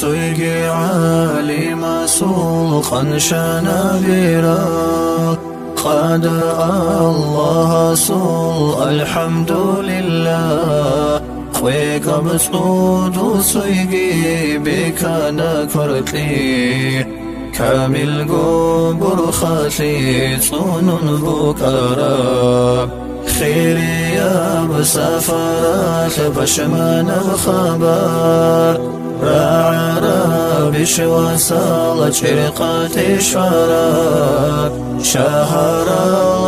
تويجي عالي مسؤول خنشنا بيرا قد الله صول الحمد لله خويك بصود وصيجي بك نكرتلي كامل قبر خاتي صون بكرة خيري يا بسفرات بشمان الخبر راع رابش وصال شرقة شراب شهر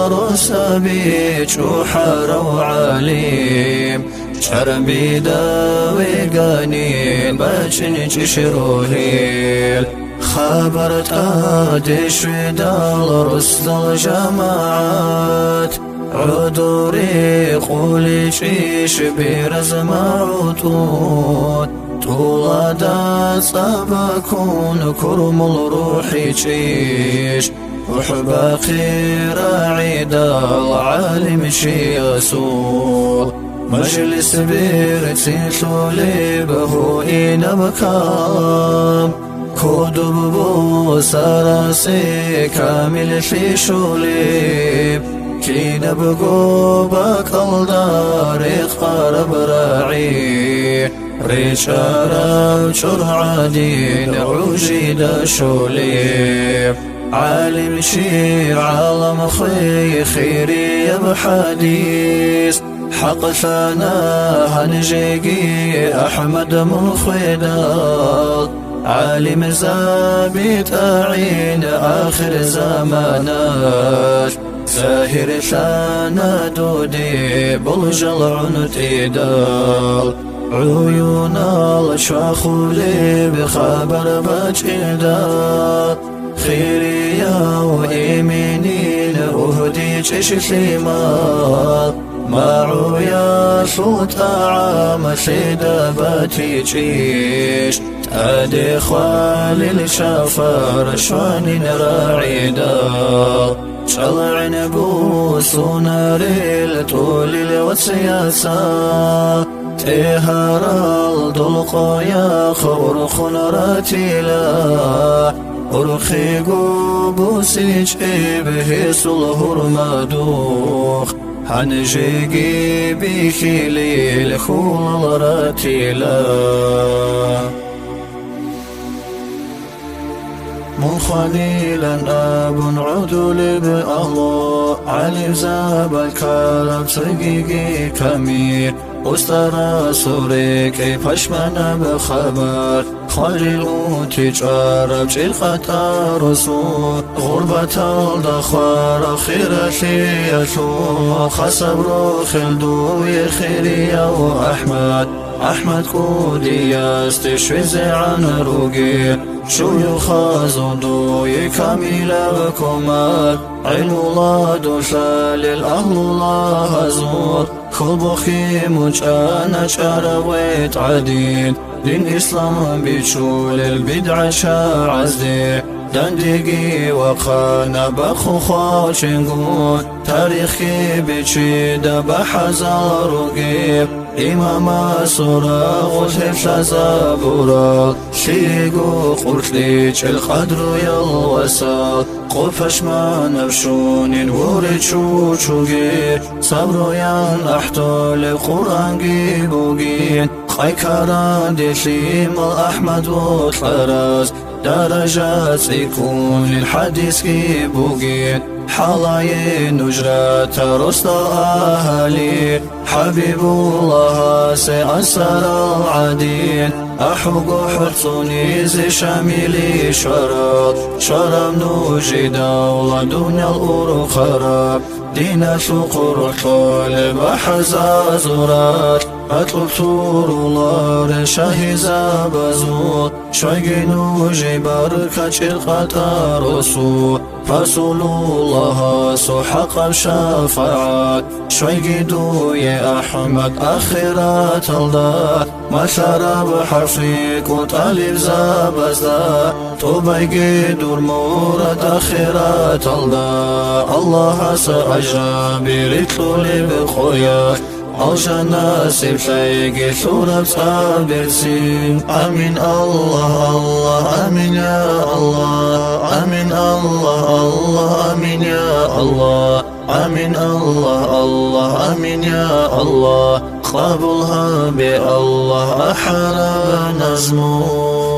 الرسبي شحر وعليم شربي داوي قانين باشن تشروهيل خبرت آدش ودال رسل الجماعات عذوري قولي شيش برزم عطوط طول دات سبكون كرم الروح يشيش وحب خير عيد العالم شي يسول مجلس بيرتي ثولي بهو إن بكام كودب بو سراسي كامل في شوليب كي نبقو باكل داري قرب راعي ريشارة شرع دين عجيد شوليب عالم شير عالم خيري بحديث حق ثنا هنجيقي أحمد مخيدال عالم زابط أعين آخر زمانات ساهر ثانا دودي بلجل عنتدال عيون الشاخولي بخبر بجدال خيري يا وإيميني لأهدي تشتمال معو يا صوت عام سيداباتي تشيش تادي خوالي الشافر شواني راعيدا شلع نبوس وناري لطول الوسياسة تهار الدلق يا خور خنراتي لا أرخي قبوسي به صلهر مدوخ هنجيقي بخيلي لخول راتيلا مخليلا أب عدل بالله علي زاب الكلام سقيقي كمير استرى سوريكي فشمنا بخبر خليل تجارب شلقة رسول غربة الدخوار خيرتي يسوع خسبر خلدو يخيري وأحمد أحمد كودي يستشفز عن روقي شيوخ زندو يكمل بكمال علم الله دوشال الأهل الله زور خلبخي مجانا شارويت عديد دين إسلام بيشول البدع شاعزدي دندقي وخانا بخو خوشنقون تاريخي بيشيد بحزار قيب إمام سورة غشف زابورا شيقو قرتليش القدر يلوسا قفش ما نفشون ورد شوشوغي صبرو ين أحتول القرآن جيبوغين خيكاران ديشيم الأحمد والحراس درجات يكون للحديث جيبوغين حلاين نجرات رسل أهالي حبيب الله سأسر العديد أحق حرصني زي شاملي شرم نوجي دولة دنيا الأخرى دين شقر طالب حزازرات أطلب سور الله رشاه زابزور شاقي نوجي بركة شرقة رسول رسول الله سحق بشفاعات شاقي يا أحمد آخرات الله ما شرب حرفيك وطالب زابزدا طبيقي دور مورد آخرات الله الله سأجابي ريتلو لي بخويا Alşa nasip şayge şurab sabirsin. Amin Allah Allah amin ya Allah. Amin Allah Allah amin ya Allah. Amin Allah Allah amin ya Allah. قبلها بالله أحرى نزمو